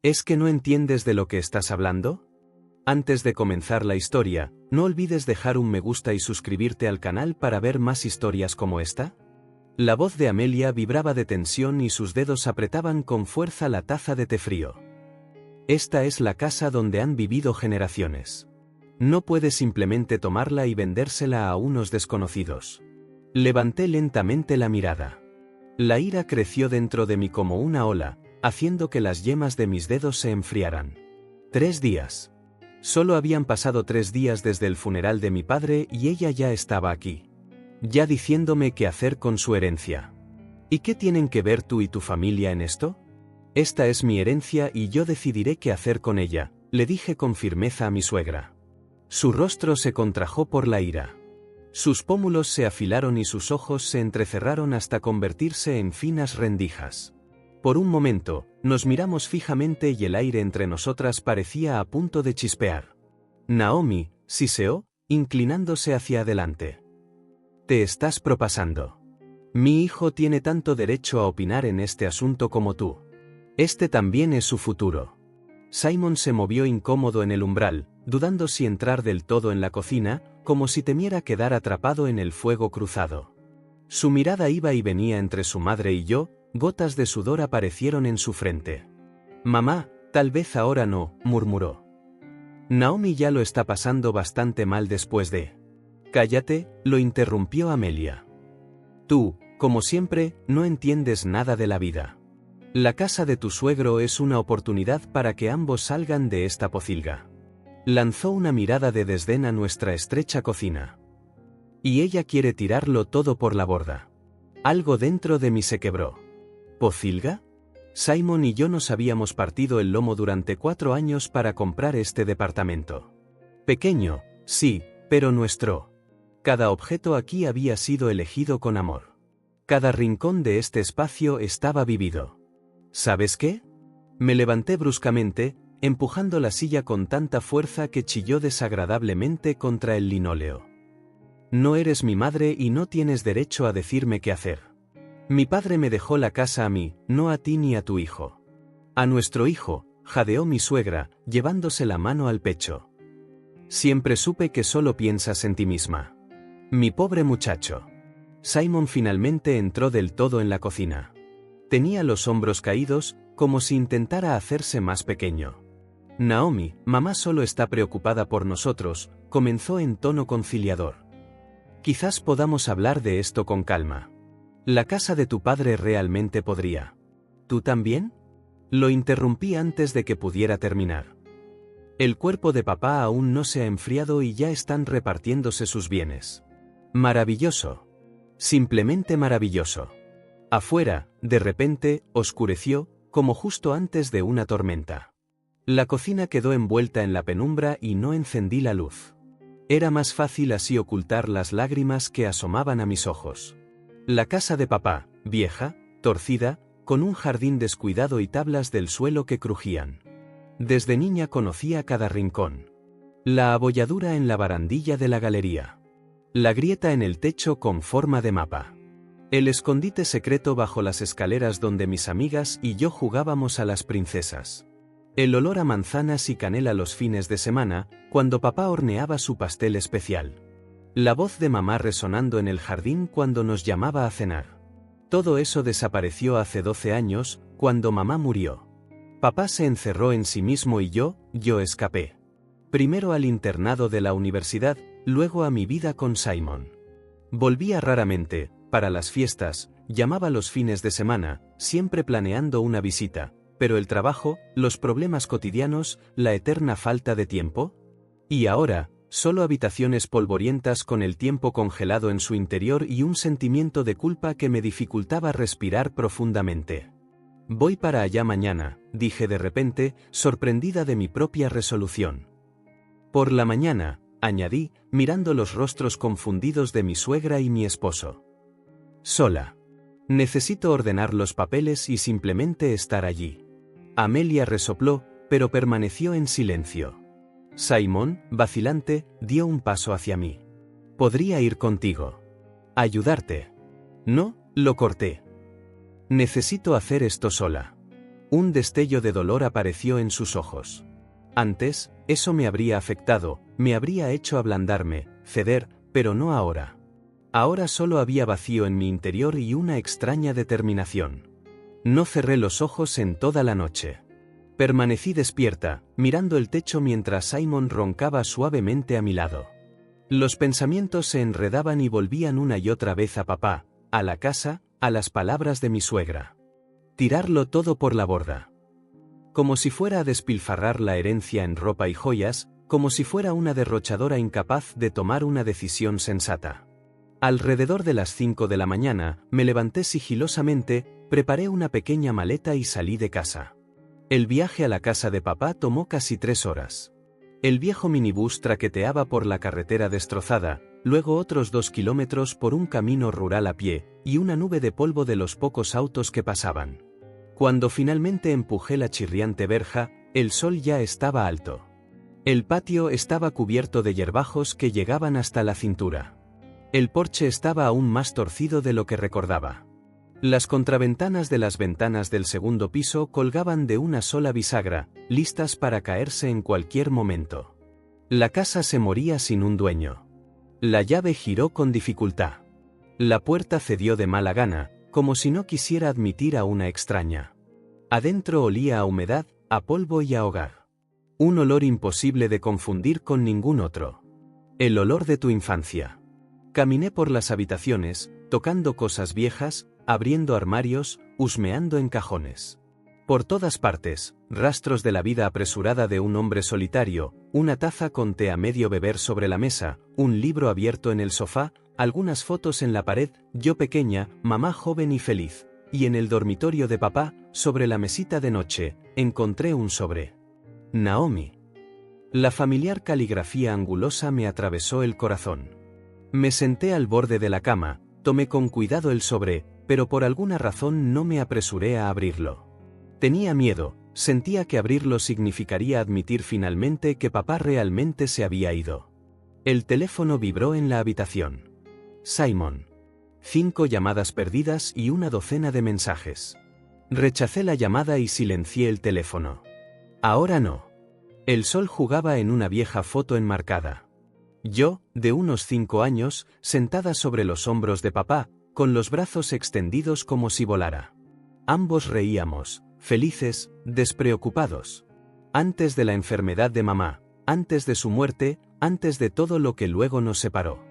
¿Es que no entiendes de lo que estás hablando? Antes de comenzar la historia, no olvides dejar un me gusta y suscribirte al canal para ver más historias como esta. La voz de Amelia vibraba de tensión y sus dedos apretaban con fuerza la taza de té frío. Esta es la casa donde han vivido generaciones. No puedes simplemente tomarla y vendérsela a unos desconocidos. Levanté lentamente la mirada. La ira creció dentro de mí como una ola, haciendo que las yemas de mis dedos se enfriaran. 3 días. Solo habían pasado 3 días desde el funeral de mi padre y ella ya estaba aquí. Ya diciéndome qué hacer con su herencia. ¿Y qué tienen que ver tú y tu familia en esto? Esta es mi herencia y yo decidiré qué hacer con ella, le dije con firmeza a mi suegra. Su rostro se contrajo por la ira. Sus pómulos se afilaron y sus ojos se entrecerraron hasta convertirse en finas rendijas. Por un momento, nos miramos fijamente y el aire entre nosotras parecía a punto de chispear. Naomi, siseó, inclinándose hacia adelante. Te estás propasando. Mi hijo tiene tanto derecho a opinar en este asunto como tú. Este también es su futuro. Simon se movió incómodo en el umbral, dudando si entrar del todo en la cocina, como si temiera quedar atrapado en el fuego cruzado. Su mirada iba y venía entre su madre y yo, gotas de sudor aparecieron en su frente. Mamá, tal vez ahora no, murmuró. Naomi ya lo está pasando bastante mal después de... Cállate, lo interrumpió Amelia. Tú, como siempre, no entiendes nada de la vida. La casa de tu suegro es una oportunidad para que ambos salgan de esta pocilga. Lanzó una mirada de desdén a nuestra estrecha cocina. Y ella quiere tirarlo todo por la borda. Algo dentro de mí se quebró. ¿Pocilga? Simon y yo nos habíamos partido el lomo durante 4 años para comprar este departamento. Pequeño, sí, pero nuestro. Cada objeto aquí había sido elegido con amor. Cada rincón de este espacio estaba vivido. ¿Sabes qué? Me levanté bruscamente, empujando la silla con tanta fuerza que chilló desagradablemente contra el linóleo. No eres mi madre y no tienes derecho a decirme qué hacer. Mi padre me dejó la casa a mí, no a ti ni a tu hijo. A nuestro hijo, jadeó mi suegra, llevándose la mano al pecho. Siempre supe que solo piensas en ti misma. Mi pobre muchacho. Simon finalmente entró del todo en la cocina. Tenía los hombros caídos, como si intentara hacerse más pequeño. Naomi, mamá solo está preocupada por nosotros, comenzó en tono conciliador. Quizás podamos hablar de esto con calma. La casa de tu padre realmente podría. ¿Tú también? Lo interrumpí antes de que pudiera terminar. El cuerpo de papá aún no se ha enfriado y ya están repartiéndose sus bienes. Maravilloso. Simplemente maravilloso. Afuera, de repente, oscureció, como justo antes de una tormenta. La cocina quedó envuelta en la penumbra y no encendí la luz. Era más fácil así ocultar las lágrimas que asomaban a mis ojos. La casa de papá, vieja, torcida, con un jardín descuidado y tablas del suelo que crujían. Desde niña conocía cada rincón. La abolladura en la barandilla de la galería. La grieta en el techo con forma de mapa. El escondite secreto bajo las escaleras donde mis amigas y yo jugábamos a las princesas. El olor a manzanas y canela los fines de semana, cuando papá horneaba su pastel especial. La voz de mamá resonando en el jardín cuando nos llamaba a cenar. Todo eso desapareció hace 12 años, cuando mamá murió. Papá se encerró en sí mismo y yo escapé. Primero al internado de la universidad, luego a mi vida con Simon. Volvía raramente, para las fiestas, llamaba los fines de semana, siempre planeando una visita, pero el trabajo, los problemas cotidianos, la eterna falta de tiempo. Y ahora, solo habitaciones polvorientas con el tiempo congelado en su interior y un sentimiento de culpa que me dificultaba respirar profundamente. Voy para allá mañana, dije de repente, sorprendida de mi propia resolución. Por la mañana, añadí, mirando los rostros confundidos de mi suegra y mi esposo. Sola. Necesito ordenar los papeles y simplemente estar allí. Amelia resopló, pero permaneció en silencio. Simon, vacilante, dio un paso hacia mí. Podría ir contigo. Ayudarte. No, lo corté. Necesito hacer esto sola. Un destello de dolor apareció en sus ojos. Antes, eso me habría afectado, me habría hecho ablandarme, ceder, pero no ahora. Ahora solo había vacío en mi interior y una extraña determinación. No cerré los ojos en toda la noche. Permanecí despierta, mirando el techo mientras Simon roncaba suavemente a mi lado. Los pensamientos se enredaban y volvían una y otra vez a papá, a la casa, a las palabras de mi suegra. Tirarlo todo por la borda. Como si fuera a despilfarrar la herencia en ropa y joyas, como si fuera una derrochadora incapaz de tomar una decisión sensata. Alrededor de las 5 de la mañana, me levanté sigilosamente, preparé una pequeña maleta y salí de casa. El viaje a la casa de papá tomó casi 3 horas. El viejo minibús traqueteaba por la carretera destrozada, luego otros 2 kilómetros por un camino rural a pie, y una nube de polvo de los pocos autos que pasaban. Cuando finalmente empujé la chirriante verja, el sol ya estaba alto. El patio estaba cubierto de hierbajos que llegaban hasta la cintura. El porche estaba aún más torcido de lo que recordaba. Las contraventanas de las ventanas del segundo piso colgaban de una sola bisagra, listas para caerse en cualquier momento. La casa se moría sin un dueño. La llave giró con dificultad. La puerta cedió de mala gana, como si no quisiera admitir a una extraña. Adentro olía a humedad, a polvo y a hogar. Un olor imposible de confundir con ningún otro. El olor de tu infancia. Caminé por las habitaciones, tocando cosas viejas, abriendo armarios, husmeando en cajones. Por todas partes, rastros de la vida apresurada de un hombre solitario, una taza con té a medio beber sobre la mesa, un libro abierto en el sofá, algunas fotos en la pared, yo pequeña, mamá joven y feliz, y en el dormitorio de papá, sobre la mesita de noche, encontré un sobre. Naomi. La familiar caligrafía angulosa me atravesó el corazón. Me senté al borde de la cama, tomé con cuidado el sobre, pero por alguna razón no me apresuré a abrirlo. Tenía miedo, sentía que abrirlo significaría admitir finalmente que papá realmente se había ido. El teléfono vibró en la habitación. Simon. 5 llamadas perdidas y una docena de mensajes. Rechacé la llamada y silencié el teléfono. Ahora no. El sol jugaba en una vieja foto enmarcada. Yo, de unos 5 años, sentada sobre los hombros de papá, con los brazos extendidos como si volara. Ambos reíamos, felices, despreocupados. Antes de la enfermedad de mamá, antes de su muerte, antes de todo lo que luego nos separó.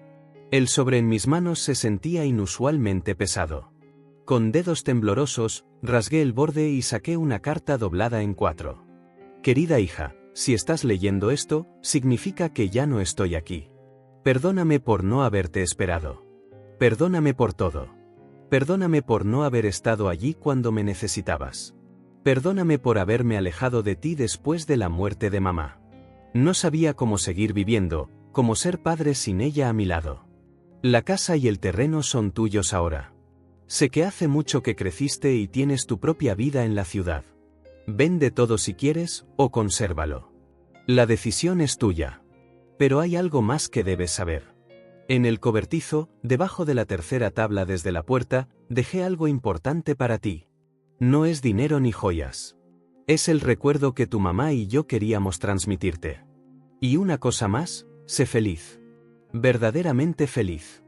El sobre en mis manos se sentía inusualmente pesado. Con dedos temblorosos, rasgué el borde y saqué una carta doblada en 4. Querida hija, si estás leyendo esto, significa que ya no estoy aquí. Perdóname por no haberte esperado. Perdóname por todo. Perdóname por no haber estado allí cuando me necesitabas. Perdóname por haberme alejado de ti después de la muerte de mamá. No sabía cómo seguir viviendo, cómo ser padre sin ella a mi lado. La casa y el terreno son tuyos ahora. Sé que hace mucho que creciste y tienes tu propia vida en la ciudad. Vende todo si quieres, o consérvalo. La decisión es tuya. Pero hay algo más que debes saber. En el cobertizo, debajo de la tercera tabla desde la puerta, dejé algo importante para ti. No es dinero ni joyas. Es el recuerdo que tu mamá y yo queríamos transmitirte. Y una cosa más, sé feliz. Verdaderamente feliz.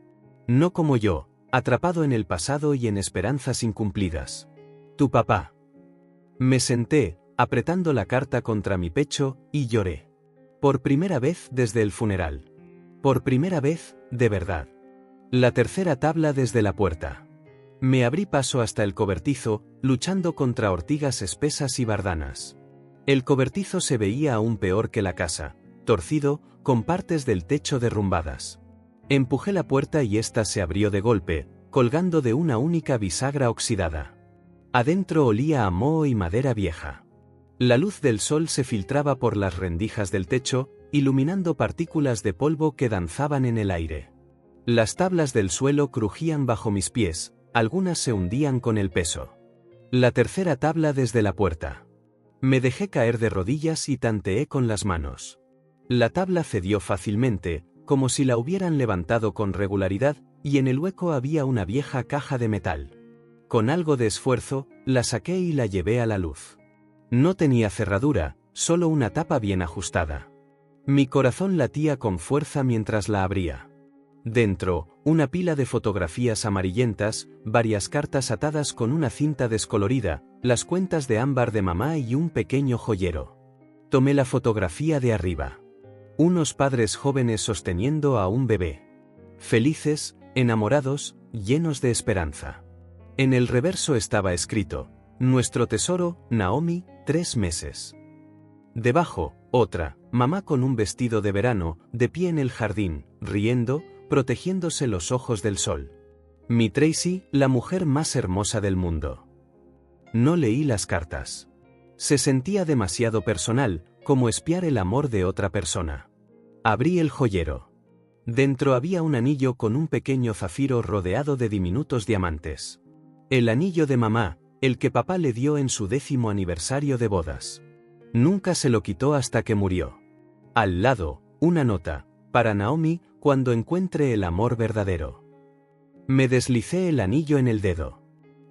No como yo, atrapado en el pasado y en esperanzas incumplidas. Tu papá. Me senté, apretando la carta contra mi pecho, y lloré. Por primera vez desde el funeral. Por primera vez, de verdad. La tercera tabla desde la puerta. Me abrí paso hasta el cobertizo, luchando contra ortigas espesas y bardanas. El cobertizo se veía aún peor que la casa, torcido, con partes del techo derrumbadas. Empujé la puerta y ésta se abrió de golpe, colgando de una única bisagra oxidada. Adentro olía a moho y madera vieja. La luz del sol se filtraba por las rendijas del techo, iluminando partículas de polvo que danzaban en el aire. Las tablas del suelo crujían bajo mis pies, algunas se hundían con el peso. La tercera tabla desde la puerta. Me dejé caer de rodillas y tanteé con las manos. La tabla cedió fácilmente, como si la hubieran levantado con regularidad, y en el hueco había una vieja caja de metal. Con algo de esfuerzo, la saqué y la llevé a la luz. No tenía cerradura, solo una tapa bien ajustada. Mi corazón latía con fuerza mientras la abría. Dentro, una pila de fotografías amarillentas, varias cartas atadas con una cinta descolorida, las cuentas de ámbar de mamá y un pequeño joyero. Tomé la fotografía de arriba. Unos padres jóvenes sosteniendo a un bebé. Felices, enamorados, llenos de esperanza. En el reverso estaba escrito: nuestro tesoro, Naomi, 3 meses. Debajo, otra, mamá con un vestido de verano, de pie en el jardín, riendo, protegiéndose los ojos del sol. Mi Tracy, la mujer más hermosa del mundo. No leí las cartas. Se sentía demasiado personal, como espiar el amor de otra persona. Abrí el joyero. Dentro había un anillo con un pequeño zafiro rodeado de diminutos diamantes. El anillo de mamá, el que papá le dio en su 10º aniversario de bodas. Nunca se lo quitó hasta que murió. Al lado, una nota: para Naomi, cuando encuentre el amor verdadero. Me deslicé el anillo en el dedo.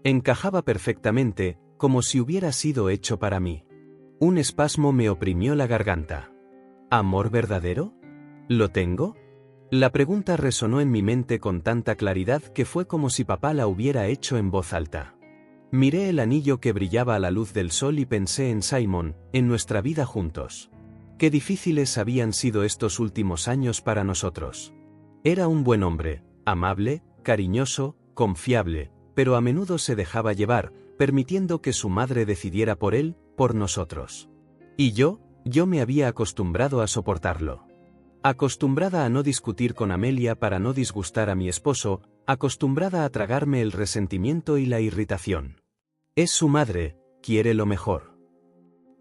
Encajaba perfectamente, como si hubiera sido hecho para mí. Un espasmo me oprimió la garganta. ¿Amor verdadero? ¿Lo tengo? La pregunta resonó en mi mente con tanta claridad que fue como si papá la hubiera hecho en voz alta. Miré el anillo que brillaba a la luz del sol y pensé en Simon, en nuestra vida juntos. Qué difíciles habían sido estos últimos años para nosotros. Era un buen hombre, amable, cariñoso, confiable, pero a menudo se dejaba llevar, permitiendo que su madre decidiera por él, por nosotros. Y yo me había acostumbrado a soportarlo. Acostumbrada a no discutir con Amelia para no disgustar a mi esposo, acostumbrada a tragarme el resentimiento y la irritación. Es su madre, quiere lo mejor.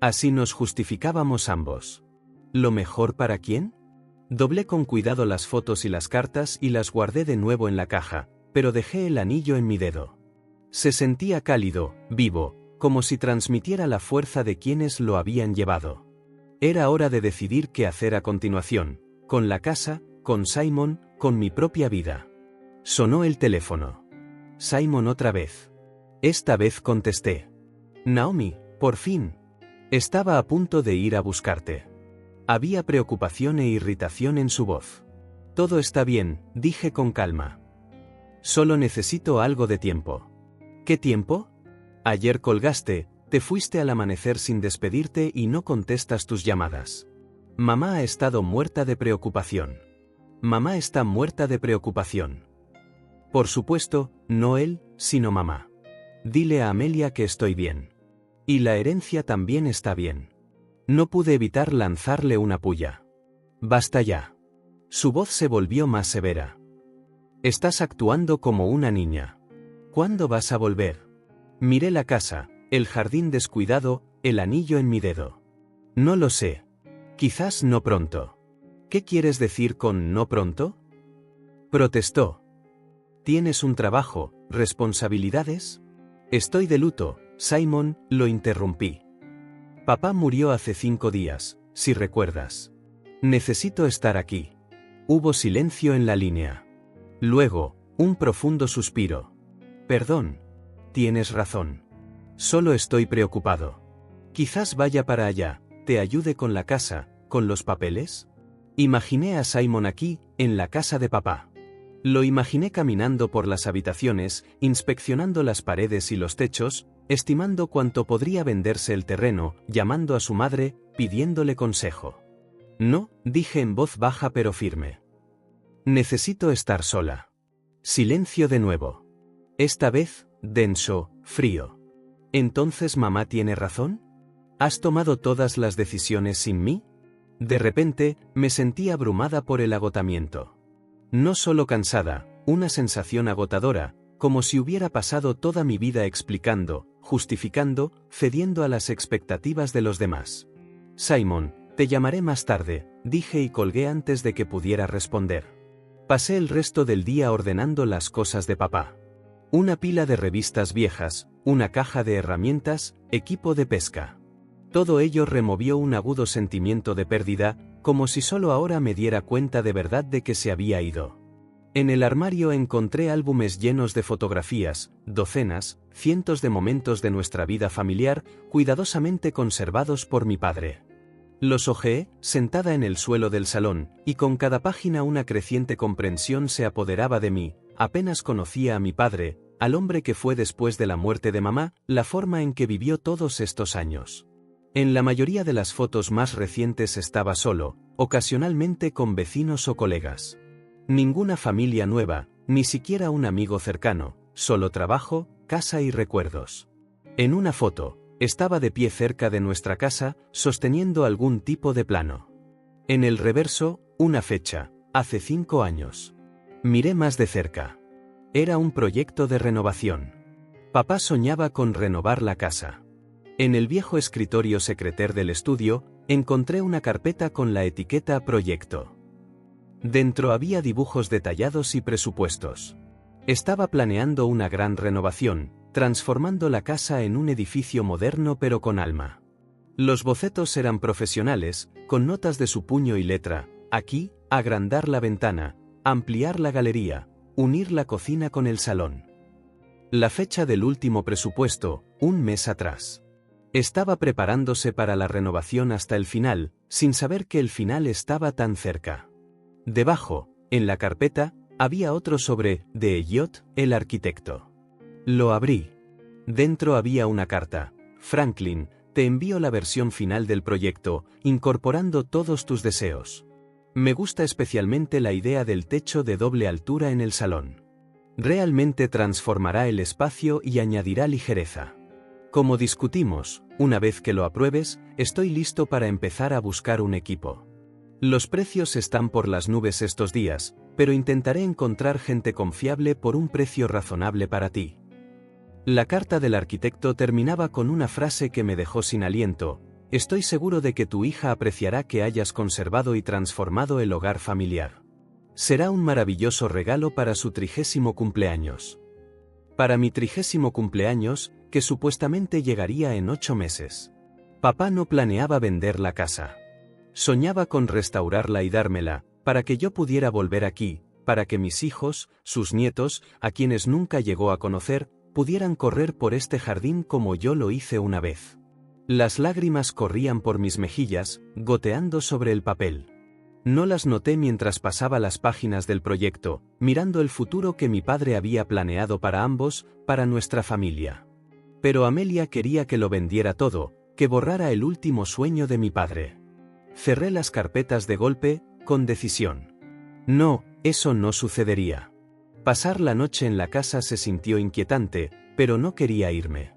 Así nos justificábamos ambos. ¿Lo mejor para quién? Doblé con cuidado las fotos y las cartas y las guardé de nuevo en la caja, pero dejé el anillo en mi dedo. Se sentía cálido, vivo, como si transmitiera la fuerza de quienes lo habían llevado. Era hora de decidir qué hacer a continuación, con la casa, con Simon, con mi propia vida. Sonó el teléfono. Simon otra vez. Esta vez contesté. Naomi, por fin. Estaba a punto de ir a buscarte. Había preocupación e irritación en su voz. Todo está bien, dije con calma. Solo necesito algo de tiempo. ¿Qué tiempo? Ayer colgaste, te fuiste al amanecer sin despedirte y no contestas tus llamadas. Mamá ha estado muerta de preocupación. Mamá está muerta de preocupación. Por supuesto, no él, sino mamá. Dile a Amelia que estoy bien. Y la herencia también está bien. No pude evitar lanzarle una pulla. Basta ya. Su voz se volvió más severa. Estás actuando como una niña. ¿Cuándo vas a volver? Miré la casa, el jardín descuidado, el anillo en mi dedo. No lo sé. Quizás no pronto. ¿Qué quieres decir con no pronto? Protestó. ¿Tienes un trabajo, responsabilidades? Estoy de luto, Simon, lo interrumpí. Papá murió hace 5 días, si recuerdas. Necesito estar aquí. Hubo silencio en la línea. Luego, un profundo suspiro. Perdón. Tienes razón. Solo estoy preocupado. Quizás vaya para allá, te ayude con la casa, con los papeles. Imaginé a Simon aquí, en la casa de papá. Lo imaginé caminando por las habitaciones, inspeccionando las paredes y los techos, estimando cuánto podría venderse el terreno, llamando a su madre, pidiéndole consejo. No, dije en voz baja pero firme. Necesito estar sola. Silencio de nuevo. Esta vez, denso, frío. ¿Entonces mamá tiene razón? ¿Has tomado todas las decisiones sin mí? De repente, me sentí abrumada por el agotamiento. No solo cansada, una sensación agotadora, como si hubiera pasado toda mi vida explicando, justificando, cediendo a las expectativas de los demás. Simon, te llamaré más tarde, dije y colgué antes de que pudiera responder. Pasé el resto del día ordenando las cosas de papá. Una pila de revistas viejas, una caja de herramientas, equipo de pesca. Todo ello removió un agudo sentimiento de pérdida, como si solo ahora me diera cuenta de verdad de que se había ido. En el armario encontré álbumes llenos de fotografías, docenas, cientos de momentos de nuestra vida familiar, cuidadosamente conservados por mi padre. Los hojeé, sentada en el suelo del salón, y con cada página una creciente comprensión se apoderaba de mí. Apenas conocía a mi padre, al hombre que fue después de la muerte de mamá, la forma en que vivió todos estos años. En la mayoría de las fotos más recientes estaba solo, ocasionalmente con vecinos o colegas. Ninguna familia nueva, ni siquiera un amigo cercano, solo trabajo, casa y recuerdos. En una foto, estaba de pie cerca de nuestra casa, sosteniendo algún tipo de plano. En el reverso, una fecha, hace 5 años. Miré más de cerca. Era un proyecto de renovación. Papá soñaba con renovar la casa. En el viejo escritorio secreter del estudio, encontré una carpeta con la etiqueta Proyecto. Dentro había dibujos detallados y presupuestos. Estaba planeando una gran renovación, transformando la casa en un edificio moderno pero con alma. Los bocetos eran profesionales, con notas de su puño y letra: aquí, agrandar la ventana, ampliar la galería, unir la cocina con el salón. La fecha del último presupuesto, un mes atrás. Estaba preparándose para la renovación hasta el final, sin saber que el final estaba tan cerca. Debajo, en la carpeta, había otro sobre de Elliot, el arquitecto. Lo abrí. Dentro había una carta: Franklin, te envío la versión final del proyecto, incorporando todos tus deseos. Me gusta especialmente la idea del techo de doble altura en el salón. Realmente transformará el espacio y añadirá ligereza. Como discutimos, una vez que lo apruebes, estoy listo para empezar a buscar un equipo. Los precios están por las nubes estos días, pero intentaré encontrar gente confiable por un precio razonable para ti. La carta del arquitecto terminaba con una frase que me dejó sin aliento: estoy seguro de que tu hija apreciará que hayas conservado y transformado el hogar familiar. Será un maravilloso regalo para su 30º cumpleaños. Para mi 30º cumpleaños, que supuestamente llegaría en 8 meses. Papá no planeaba vender la casa. Soñaba con restaurarla y dármela, para que yo pudiera volver aquí, para que mis hijos, sus nietos, a quienes nunca llegó a conocer, pudieran correr por este jardín como yo lo hice una vez. Las lágrimas corrían por mis mejillas, goteando sobre el papel. No las noté mientras pasaba las páginas del proyecto, mirando el futuro que mi padre había planeado para ambos, para nuestra familia. Pero Amelia quería que lo vendiera todo, que borrara el último sueño de mi padre. Cerré las carpetas de golpe, con decisión. No, eso no sucedería. Pasar la noche en la casa se sintió inquietante, pero no quería irme.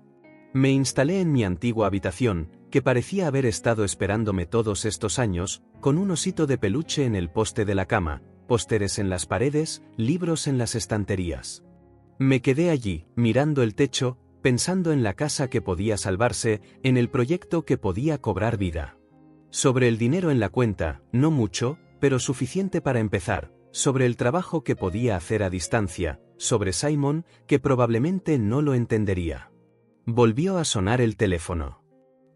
Me instalé en mi antigua habitación, que parecía haber estado esperándome todos estos años, con un osito de peluche en el poste de la cama, pósteres en las paredes, libros en las estanterías. Me quedé allí, mirando el techo, pensando en la casa que podía salvarse, en el proyecto que podía cobrar vida. Sobre el dinero en la cuenta, no mucho, pero suficiente para empezar, sobre el trabajo que podía hacer a distancia, sobre Simon, que probablemente no lo entendería. Volvió a sonar el teléfono.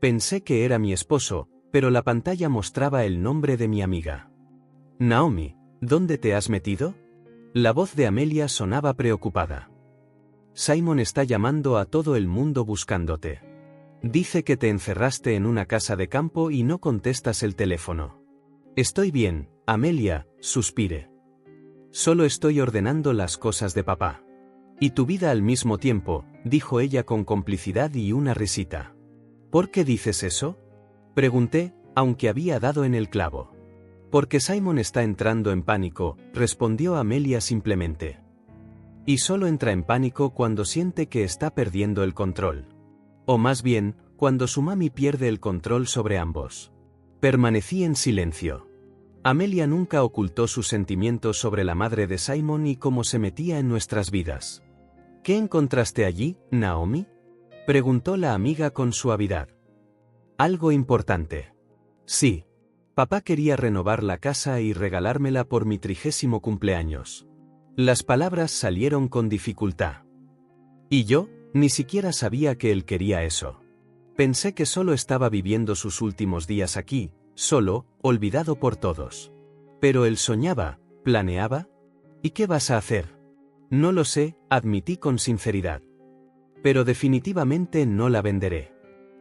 Pensé que era mi esposo, pero la pantalla mostraba el nombre de mi amiga. Naomi, ¿dónde te has metido? La voz de Amelia sonaba preocupada. Simon está llamando a todo el mundo buscándote. Dice que te encerraste en una casa de campo y no contestas el teléfono. Estoy bien, Amelia, suspiré. Solo estoy ordenando las cosas de papá. Y tu vida al mismo tiempo, dijo ella con complicidad y una risita. ¿Por qué dices eso? Pregunté, aunque había dado en el clavo. Porque Simon está entrando en pánico, respondió Amelia simplemente. Y solo entra en pánico cuando siente que está perdiendo el control. O más bien, cuando su mami pierde el control sobre ambos. Permanecí en silencio. Amelia nunca ocultó sus sentimientos sobre la madre de Simon y cómo se metía en nuestras vidas. ¿Qué encontraste allí, Naomi? Preguntó la amiga con suavidad. Algo importante. Sí. Papá quería renovar la casa y regalármela por mi 30º cumpleaños. Las palabras salieron con dificultad. Y yo, ni siquiera sabía que él quería eso. Pensé que solo estaba viviendo sus últimos días aquí, solo, olvidado por todos. Pero él soñaba, planeaba. ¿Y qué vas a hacer? No lo sé, admití con sinceridad. Pero definitivamente no la venderé.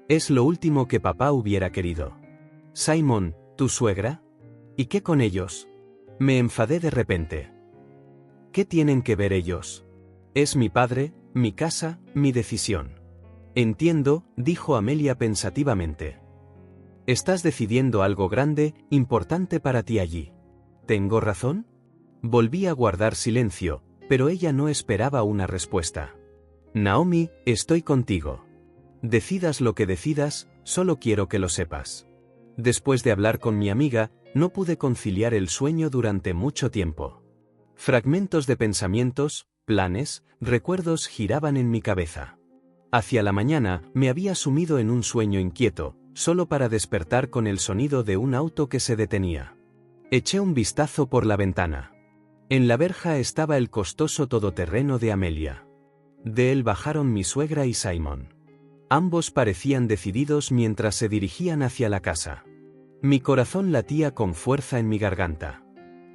Es lo último que papá hubiera querido. Simon, ¿tu suegra? ¿Y qué con ellos? Me enfadé de repente. ¿Qué tienen que ver ellos? Es mi padre, mi casa, mi decisión. Entiendo, dijo Amelia pensativamente. Estás decidiendo algo grande, importante para ti allí. ¿Tengo razón? Volví a guardar silencio, pero ella no esperaba una respuesta. Naomi, estoy contigo. Decidas lo que decidas, solo quiero que lo sepas. Después de hablar con mi amiga, no pude conciliar el sueño durante mucho tiempo. Fragmentos de pensamientos, planes, recuerdos giraban en mi cabeza. Hacia la mañana, me había sumido en un sueño inquieto, solo para despertar con el sonido de un auto que se detenía. Eché un vistazo por la ventana. En la verja estaba el costoso todoterreno de Amelia. De él bajaron mi suegra y Simon. Ambos parecían decididos mientras se dirigían hacia la casa. Mi corazón latía con fuerza en mi garganta.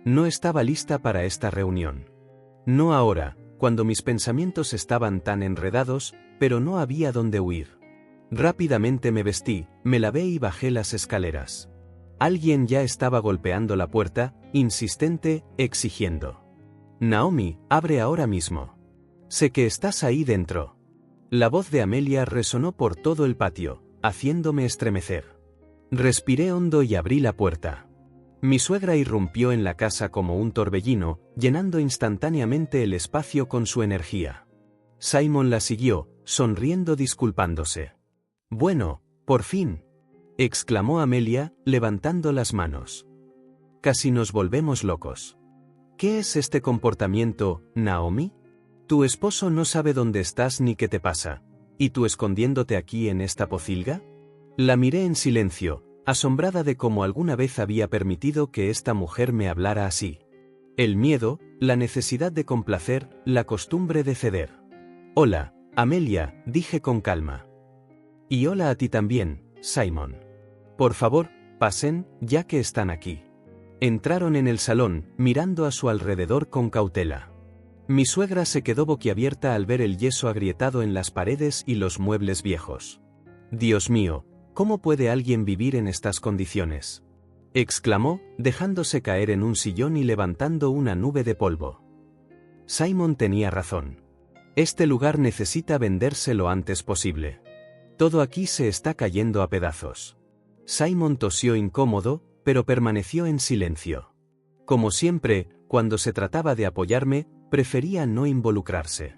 No estaba lista para esta reunión. No ahora, cuando mis pensamientos estaban tan enredados, pero no había dónde huir. Rápidamente me vestí, me lavé y bajé las escaleras. Alguien ya estaba golpeando la puerta, insistente, exigiendo. Naomi, abre ahora mismo. Sé que estás ahí dentro. La voz de Amelia resonó por todo el patio, haciéndome estremecer. Respiré hondo y abrí la puerta. Mi suegra irrumpió en la casa como un torbellino, llenando instantáneamente el espacio con su energía. Simon la siguió, sonriendo disculpándose. Bueno, por fin, exclamó Amelia, levantando las manos. Casi nos volvemos locos. ¿Qué es este comportamiento, Naomi? Tu esposo no sabe dónde estás ni qué te pasa, ¿y tú escondiéndote aquí en esta pocilga? La miré en silencio, asombrada de cómo alguna vez había permitido que esta mujer me hablara así. El miedo, la necesidad de complacer, la costumbre de ceder. Hola, Amelia, dije con calma. Y hola a ti también, Simon. Por favor, pasen, ya que están aquí. Entraron en el salón, mirando a su alrededor con cautela. Mi suegra se quedó boquiabierta al ver el yeso agrietado en las paredes y los muebles viejos. Dios mío, ¿cómo puede alguien vivir en estas condiciones? Exclamó, dejándose caer en un sillón y levantando una nube de polvo. Simon tenía razón. Este lugar necesita venderse lo antes posible. Todo aquí se está cayendo a pedazos. Simon tosió incómodo, pero permaneció en silencio. Como siempre, cuando se trataba de apoyarme, prefería no involucrarse.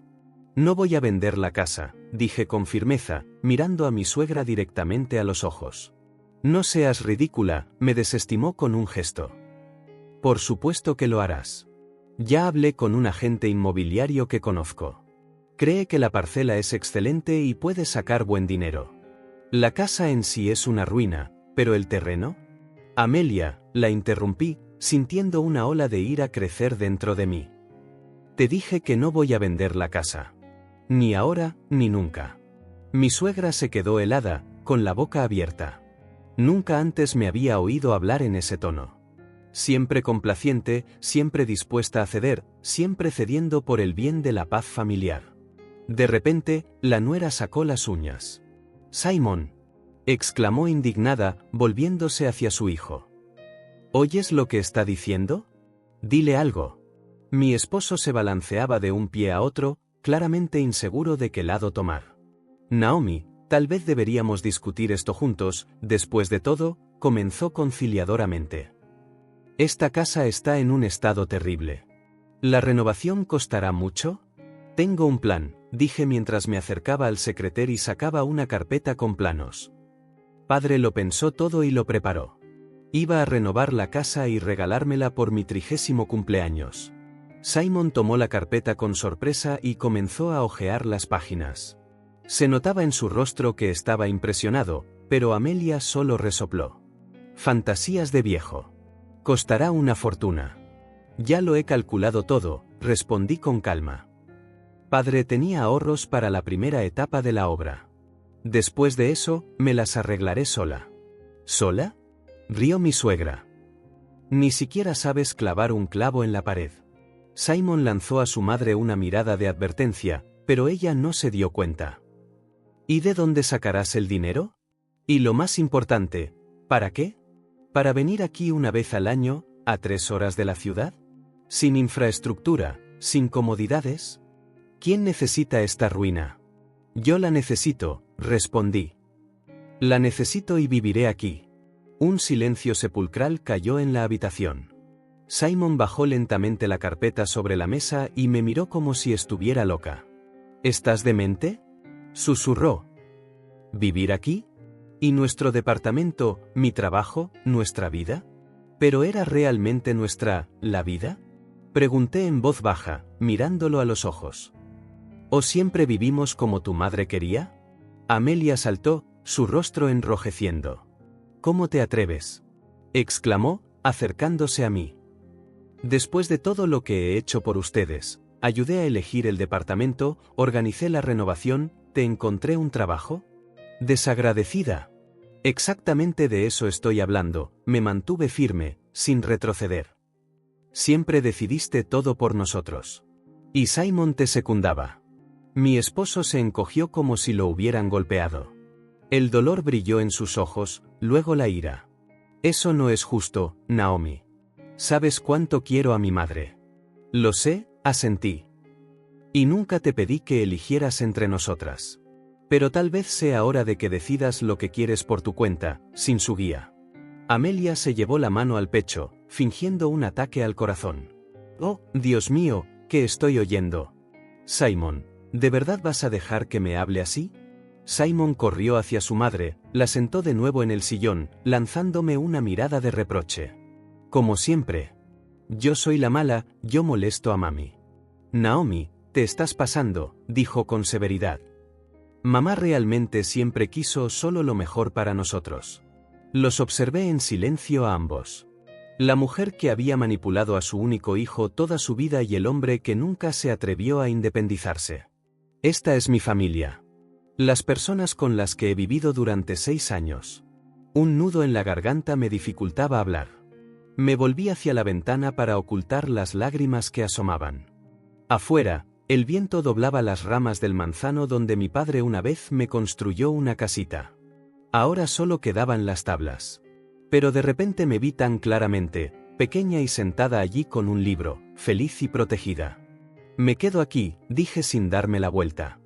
No voy a vender la casa, dije con firmeza, mirando a mi suegra directamente a los ojos. No seas ridícula, me desestimó con un gesto. Por supuesto que lo harás. Ya hablé con un agente inmobiliario que conozco. Cree que la parcela es excelente y puede sacar buen dinero. La casa en sí es una ruina, pero el terreno... Amelia, la interrumpí, sintiendo una ola de ira crecer dentro de mí. Te dije que no voy a vender la casa. Ni ahora, ni nunca. Mi suegra se quedó helada, con la boca abierta. Nunca antes me había oído hablar en ese tono. Siempre complaciente, siempre dispuesta a ceder, siempre cediendo por el bien de la paz familiar. De repente, la nuera sacó las uñas. «Simon», exclamó indignada, volviéndose hacia su hijo. ¿Oyes lo que está diciendo? Dile algo. Mi esposo se balanceaba de un pie a otro, claramente inseguro de qué lado tomar. Naomi, tal vez deberíamos discutir esto juntos, después de todo, comenzó conciliadoramente. Esta casa está en un estado terrible. ¿La renovación costará mucho? Tengo un plan, dije mientras me acercaba al secretario y sacaba una carpeta con planos. Padre lo pensó todo y lo preparó. Iba a renovar la casa y regalármela por mi 30º cumpleaños. Simon tomó la carpeta con sorpresa y comenzó a hojear las páginas. Se notaba en su rostro que estaba impresionado, pero Amelia solo resopló. Fantasías de viejo. Costará una fortuna. Ya lo he calculado todo, respondí con calma. Padre tenía ahorros para la primera etapa de la obra. Después de eso, me las arreglaré sola. ¿Sola? Rió mi suegra. Ni siquiera sabes clavar un clavo en la pared. Simon lanzó a su madre una mirada de advertencia, pero ella no se dio cuenta. ¿Y de dónde sacarás el dinero? Y lo más importante, ¿para qué? ¿Para venir aquí una vez al año, a 3 horas de la ciudad? ¿Sin infraestructura, sin comodidades? ¿Quién necesita esta ruina? Yo la necesito, respondí. La necesito y viviré aquí. Un silencio sepulcral cayó en la habitación. Simon bajó lentamente la carpeta sobre la mesa y me miró como si estuviera loca. ¿Estás demente?, susurró. ¿Vivir aquí? ¿Y nuestro departamento, mi trabajo, nuestra vida? ¿Pero era realmente la vida? Pregunté en voz baja, mirándolo a los ojos. ¿O siempre vivimos como tu madre quería? Amelia saltó, su rostro enrojeciendo. ¿Cómo te atreves?, exclamó, acercándose a mí. Después de todo lo que he hecho por ustedes, ayudé a elegir el departamento, organicé la renovación, ¿te encontré un trabajo? Desagradecida. Exactamente de eso estoy hablando, me mantuve firme, sin retroceder. Siempre decidiste todo por nosotros. Y Simon te secundaba. Mi esposo se encogió como si lo hubieran golpeado. El dolor brilló en sus ojos, luego la ira. Eso no es justo, Naomi. ¿Sabes cuánto quiero a mi madre? Lo sé, asentí. Y nunca te pedí que eligieras entre nosotras. Pero tal vez sea hora de que decidas lo que quieres por tu cuenta, sin su guía. Amelia se llevó la mano al pecho, fingiendo un ataque al corazón. Oh, Dios mío, ¿qué estoy oyendo? Simon, ¿de verdad vas a dejar que me hable así? Simon corrió hacia su madre, la sentó de nuevo en el sillón, lanzándome una mirada de reproche. Como siempre. Yo soy la mala, yo molesto a mami. Naomi, te estás pasando, dijo con severidad. Mamá realmente siempre quiso solo lo mejor para nosotros. Los observé en silencio a ambos. La mujer que había manipulado a su único hijo toda su vida y el hombre que nunca se atrevió a independizarse. Esta es mi familia. Las personas con las que he vivido durante 6 años. Un nudo en la garganta me dificultaba hablar. Me volví hacia la ventana para ocultar las lágrimas que asomaban. Afuera, el viento doblaba las ramas del manzano donde mi padre una vez me construyó una casita. Ahora solo quedaban las tablas. Pero de repente me vi tan claramente, pequeña y sentada allí con un libro, feliz y protegida. Me quedo aquí, dije sin darme la vuelta.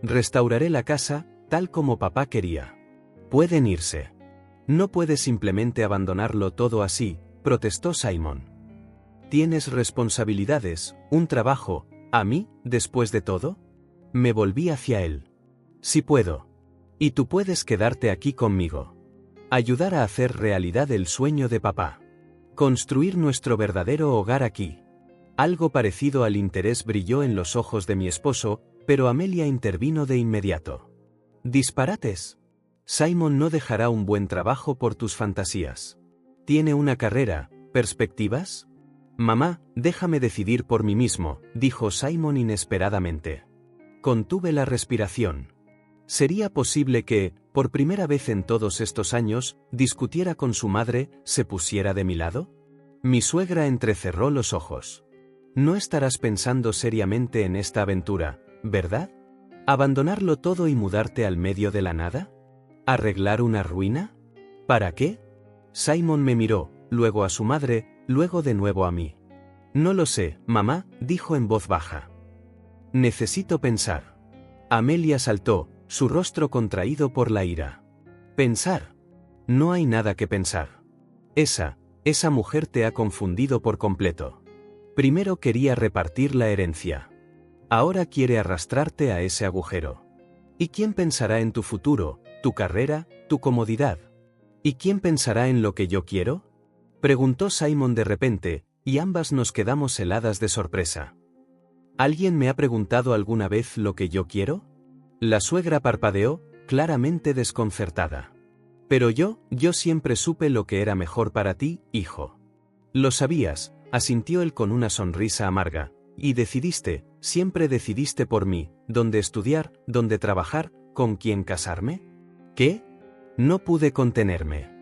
Restauraré la casa, tal como papá quería. Pueden irse. No puedes simplemente abandonarlo todo así, protestó Simon. Tienes responsabilidades, un trabajo, ¿a mí, después de todo? Me volví hacia él. Sí puedo. Y tú puedes quedarte aquí conmigo. Ayudar a hacer realidad el sueño de papá. Construir nuestro verdadero hogar aquí. Algo parecido al interés brilló en los ojos de mi esposo, pero Amelia intervino de inmediato. ¿Disparates? Simon no dejará un buen trabajo por tus fantasías. Tiene una carrera, ¿perspectivas? Mamá, déjame decidir por mí mismo, dijo Simon inesperadamente. Contuve la respiración. ¿Sería posible que, por primera vez en todos estos años, discutiera con su madre, se pusiera de mi lado? Mi suegra entrecerró los ojos. No estarás pensando seriamente en esta aventura, ¿verdad? ¿Abandonarlo todo y mudarte al medio de la nada? ¿Arreglar una ruina? ¿Para qué? Simon me miró, luego a su madre, luego de nuevo a mí. No lo sé, mamá, dijo en voz baja. Necesito pensar. Amelia saltó, su rostro contraído por la ira. ¿Pensar? No hay nada que pensar. Esa mujer te ha confundido por completo. Primero quería repartir la herencia. Ahora quiere arrastrarte a ese agujero. ¿Y quién pensará en tu futuro, tu carrera, tu comodidad? ¿Y quién pensará en lo que yo quiero? Preguntó Simon de repente, y ambas nos quedamos heladas de sorpresa. ¿Alguien me ha preguntado alguna vez lo que yo quiero? La suegra parpadeó, claramente desconcertada. Pero yo siempre supe lo que era mejor para ti, hijo. Lo sabías, asintió él con una sonrisa amarga, y decidiste, siempre decidiste por mí, dónde estudiar, dónde trabajar, con quién casarme. ¿Qué? No pude contenerme.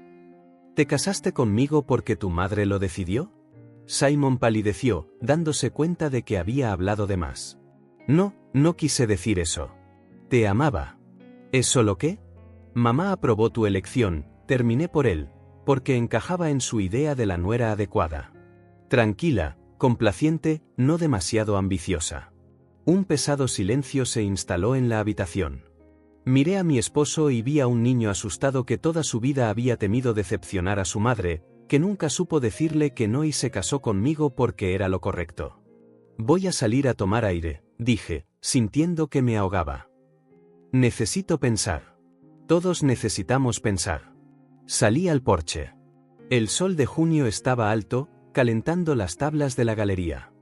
¿Te casaste conmigo porque tu madre lo decidió? Simon palideció, dándose cuenta de que había hablado de más. No, no quise decir eso. Te amaba. ¿Es solo qué? Mamá aprobó tu elección, terminé por él, porque encajaba en su idea de la nuera adecuada. Tranquila, complaciente, no demasiado ambiciosa. Un pesado silencio se instaló en la habitación. Miré a mi esposo y vi a un niño asustado que toda su vida había temido decepcionar a su madre, que nunca supo decirle que no y se casó conmigo porque era lo correcto. Voy a salir a tomar aire, dije, sintiendo que me ahogaba. Necesito pensar. Todos necesitamos pensar. Salí al porche. El sol de junio estaba alto, calentando las tablas de la galería.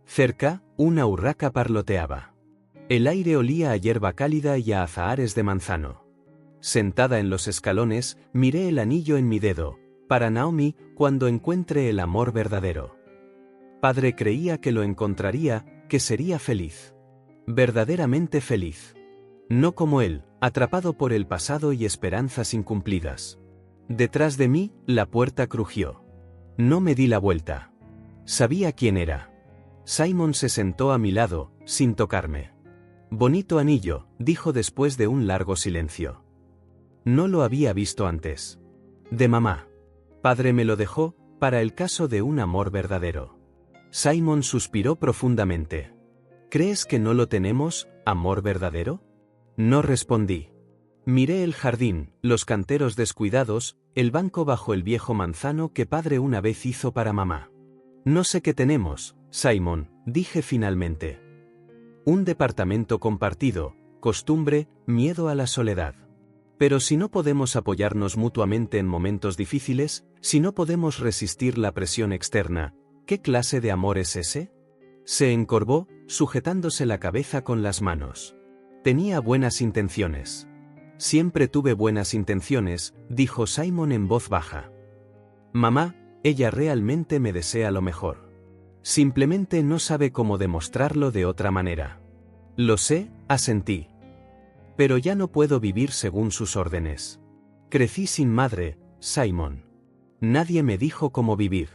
Cerca, una urraca parloteaba. El aire olía a hierba cálida y a azahares de manzano. Sentada en los escalones, miré el anillo en mi dedo, para Naomi, cuando encuentre el amor verdadero. Padre creía que lo encontraría, que sería feliz. Verdaderamente feliz. No como él, atrapado por el pasado y esperanzas incumplidas. Detrás de mí, la puerta crujió. No me di la vuelta. Sabía quién era. Simon se sentó a mi lado, sin tocarme. Bonito anillo, dijo después de un largo silencio. No lo había visto antes. De mamá. Padre me lo dejó, para el caso de un amor verdadero. Simon suspiró profundamente. ¿Crees que no lo tenemos, amor verdadero? No respondí. Miré el jardín, los canteros descuidados, el banco bajo el viejo manzano que padre una vez hizo para mamá. No sé qué tenemos, Simon, dije finalmente. Un departamento compartido, costumbre, miedo a la soledad. Pero si no podemos apoyarnos mutuamente en momentos difíciles, si no podemos resistir la presión externa, ¿qué clase de amor es ese? Se encorvó, sujetándose la cabeza con las manos. Tenía buenas intenciones. Siempre tuve buenas intenciones, dijo Simon en voz baja. Mamá, ella realmente me desea lo mejor. Simplemente no sabe cómo demostrarlo de otra manera. Lo sé, asentí. Pero ya no puedo vivir según sus órdenes. Crecí sin madre, Simon. Nadie me dijo cómo vivir.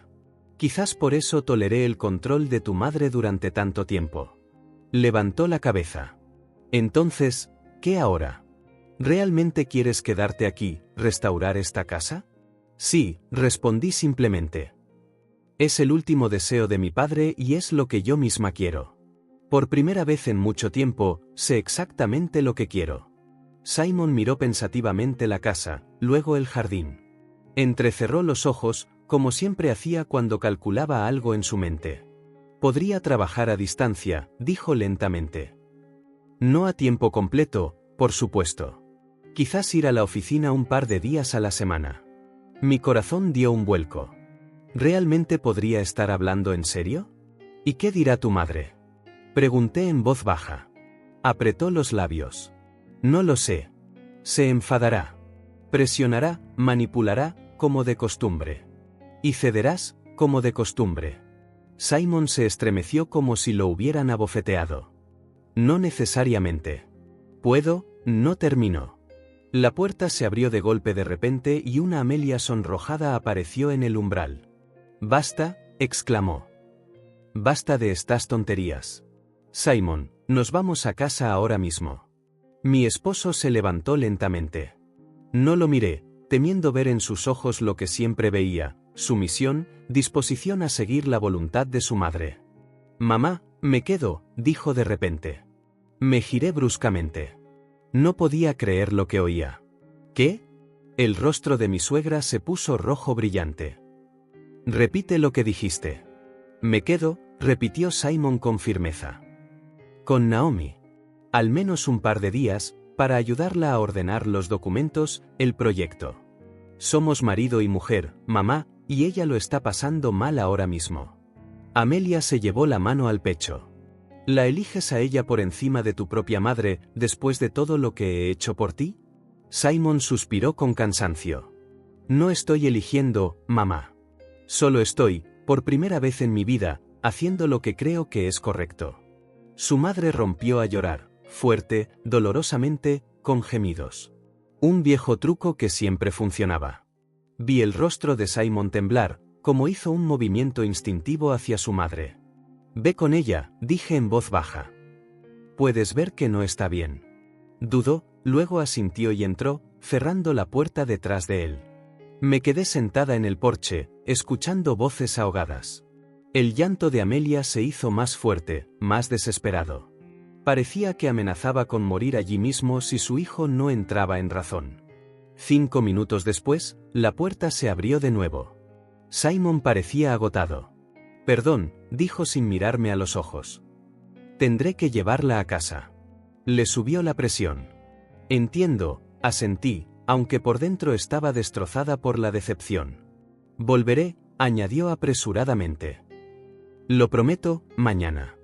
Quizás por eso toleré el control de tu madre durante tanto tiempo. Levantó la cabeza. Entonces, ¿qué ahora? ¿Realmente quieres quedarte aquí, restaurar esta casa? Sí, respondí simplemente. Es el último deseo de mi padre y es lo que yo misma quiero. Por primera vez en mucho tiempo, sé exactamente lo que quiero. Simon miró pensativamente la casa, luego el jardín. Entrecerró los ojos, como siempre hacía cuando calculaba algo en su mente. Podría trabajar a distancia, dijo lentamente. No a tiempo completo, por supuesto. Quizás ir a la oficina un par de días a la semana. Mi corazón dio un vuelco. ¿Realmente podría estar hablando en serio? ¿Y qué dirá tu madre? Pregunté en voz baja. Apretó los labios. No lo sé. Se enfadará. Presionará, manipulará, como de costumbre. Y cederás, como de costumbre. Simon se estremeció como si lo hubieran abofeteado. No necesariamente. Puedo, no terminó. La puerta se abrió de golpe de repente y una Amelia sonrojada apareció en el umbral. Basta, exclamó. Basta de estas tonterías. Simon, nos vamos a casa ahora mismo. Mi esposo se levantó lentamente. No lo miré, temiendo ver en sus ojos lo que siempre veía, sumisión, disposición a seguir la voluntad de su madre. Mamá, me quedo, dijo de repente. Me giré bruscamente. No podía creer lo que oía. ¿Qué? El rostro de mi suegra se puso rojo brillante. Repite lo que dijiste. Me quedo, repitió Simon con firmeza. Con Naomi. Al menos un par de días, para ayudarla a ordenar los documentos, el proyecto. Somos marido y mujer, mamá, y ella lo está pasando mal ahora mismo. Amelia se llevó la mano al pecho. ¿La eliges a ella por encima de tu propia madre, después de todo lo que he hecho por ti? Simon suspiró con cansancio. No estoy eligiendo, mamá. Solo estoy, por primera vez en mi vida, haciendo lo que creo que es correcto. Su madre rompió a llorar, fuerte, dolorosamente, con gemidos. Un viejo truco que siempre funcionaba. Vi el rostro de Simon temblar, como hizo un movimiento instintivo hacia su madre. «Ve con ella», dije en voz baja. «Puedes ver que no está bien». Dudó, luego asintió y entró, cerrando la puerta detrás de él. Me quedé sentada en el porche, escuchando voces ahogadas. El llanto de Amelia se hizo más fuerte, más desesperado. Parecía que amenazaba con morir allí mismo si su hijo no entraba en razón. 5 minutos después, la puerta se abrió de nuevo. Simon parecía agotado. «Perdón», dijo sin mirarme a los ojos. «Tendré que llevarla a casa». Le subió la presión. «Entiendo», asentí, aunque por dentro estaba destrozada por la decepción. «Volveré», añadió apresuradamente. «Lo prometo, mañana.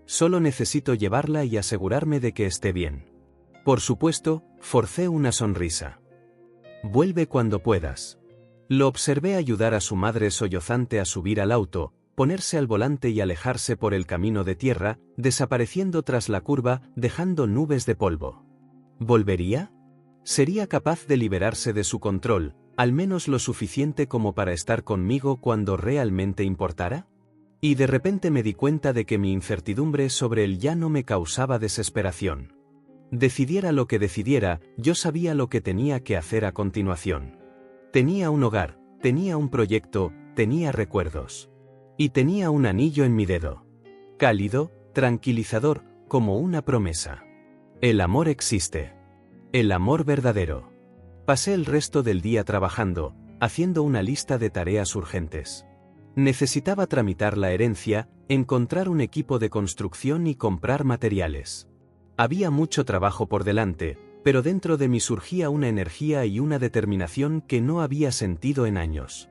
Solo necesito llevarla y asegurarme de que esté bien». Por supuesto, forcé una sonrisa. «Vuelve cuando puedas». Lo observé ayudar a su madre sollozante a subir al auto, ponerse al volante y alejarse por el camino de tierra, desapareciendo tras la curva, dejando nubes de polvo. ¿Volvería? ¿Sería capaz de liberarse de su control, al menos lo suficiente como para estar conmigo cuando realmente importara? Y de repente me di cuenta de que mi incertidumbre sobre él ya no me causaba desesperación. Decidiera lo que decidiera, yo sabía lo que tenía que hacer a continuación. Tenía un hogar, tenía un proyecto, tenía recuerdos. Y tenía un anillo en mi dedo. Cálido, tranquilizador, como una promesa. El amor existe. El amor verdadero. Pasé el resto del día trabajando, haciendo una lista de tareas urgentes. Necesitaba tramitar la herencia, encontrar un equipo de construcción y comprar materiales. Había mucho trabajo por delante, pero dentro de mí surgía una energía y una determinación que no había sentido en años.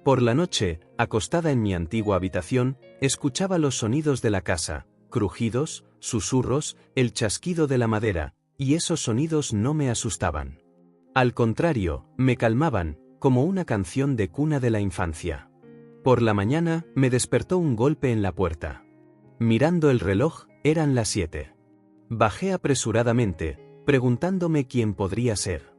Por la noche, acostada en mi antigua habitación, escuchaba los sonidos de la casa, crujidos, susurros, el chasquido de la madera, y esos sonidos no me asustaban. Al contrario, me calmaban, como una canción de cuna de la infancia. Por la mañana, me despertó un golpe en la puerta. Mirando el reloj, eran las 7. Bajé apresuradamente, preguntándome quién podría ser.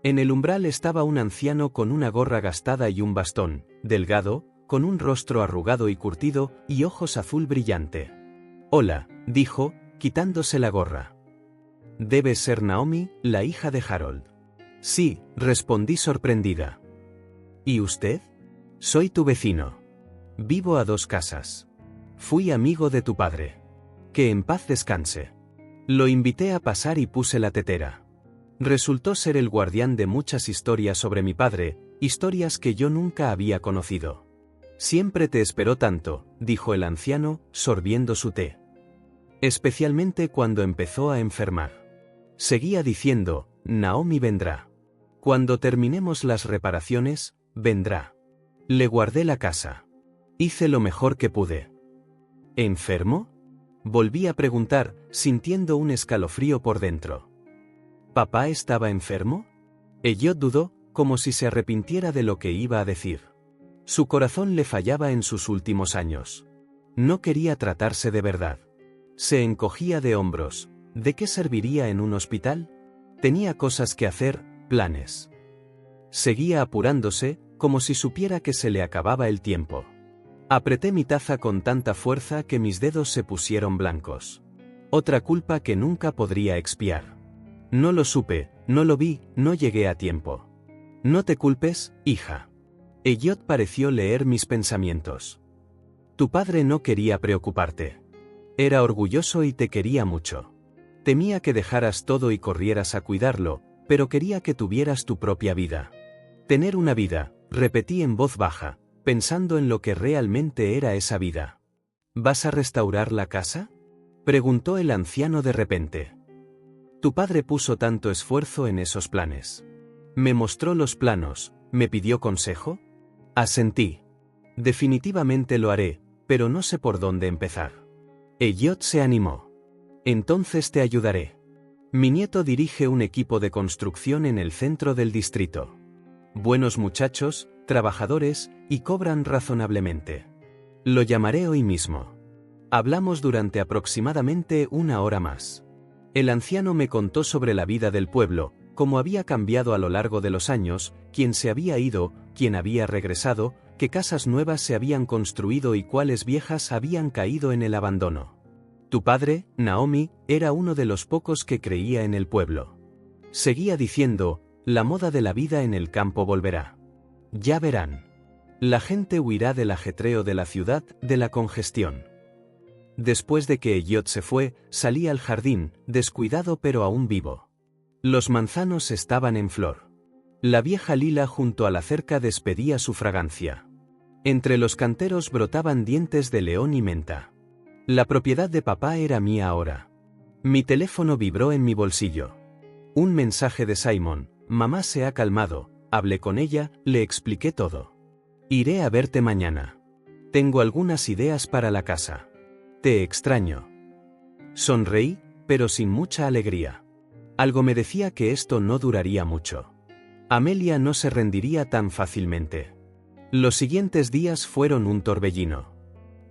En el umbral estaba un anciano con una gorra gastada y un bastón, delgado, con un rostro arrugado y curtido, y ojos azul brillante. «Hola», dijo, quitándose la gorra. «Debe ser Naomi, la hija de Harold». «Sí», respondí sorprendida. «¿Y usted?» «Soy tu vecino. Vivo a 2 casas. Fui amigo de tu padre. Que en paz descanse». Lo invité a pasar y puse la tetera. Resultó ser el guardián de muchas historias sobre mi padre, historias que yo nunca había conocido. «Siempre te esperó tanto», dijo el anciano, sorbiendo su té. «Especialmente cuando empezó a enfermar». Seguía diciendo, «Naomi vendrá. Cuando terminemos las reparaciones, vendrá». Le guardé la casa. Hice lo mejor que pude. «¿Enfermo?», volví a preguntar, sintiendo un escalofrío por dentro. ¿Papá estaba enfermo? Elliot dudó, como si se arrepintiera de lo que iba a decir. Su corazón le fallaba en sus últimos años. No quería tratarse de verdad. Se encogía de hombros. ¿De qué serviría en un hospital? Tenía cosas que hacer, planes. Seguía apurándose, como si supiera que se le acababa el tiempo. Apreté mi taza con tanta fuerza que mis dedos se pusieron blancos. Otra culpa que nunca podría expiar. No lo supe, no lo vi, no llegué a tiempo. No te culpes, hija. Elliot pareció leer mis pensamientos. Tu padre no quería preocuparte. Era orgulloso y te quería mucho. Temía que dejaras todo y corrieras a cuidarlo, pero quería que tuvieras tu propia vida. Tener una vida, repetí en voz baja, pensando en lo que realmente era esa vida. ¿Vas a restaurar la casa?, preguntó el anciano de repente. Tu padre puso tanto esfuerzo en esos planes. Me mostró los planos, me pidió consejo. Asentí. Definitivamente lo haré, pero no sé por dónde empezar. Elliot se animó. Entonces te ayudaré. Mi nieto dirige un equipo de construcción en el centro del distrito. Buenos muchachos, trabajadores, y cobran razonablemente. Lo llamaré hoy mismo. Hablamos durante aproximadamente 1 hora más. El anciano me contó sobre la vida del pueblo, cómo había cambiado a lo largo de los años, quién se había ido, quién había regresado, qué casas nuevas se habían construido y cuáles viejas habían caído en el abandono. Tu padre, Naomi, era uno de los pocos que creía en el pueblo. Seguía diciendo, la moda de la vida en el campo volverá. Ya verán. La gente huirá del ajetreo de la ciudad, de la congestión. Después de que Elliot se fue, salí al jardín, descuidado pero aún vivo. Los manzanos estaban en flor. La vieja lila junto a la cerca despedía su fragancia. Entre los canteros brotaban dientes de león y menta. La propiedad de papá era mía ahora. Mi teléfono vibró en mi bolsillo. Un mensaje de Simon: mamá se ha calmado, hablé con ella, le expliqué todo. Iré a verte mañana. Tengo algunas ideas para la casa. Te extraño. Sonreí, pero sin mucha alegría. Algo me decía que esto no duraría mucho. Amelia no se rendiría tan fácilmente. Los siguientes días fueron un torbellino.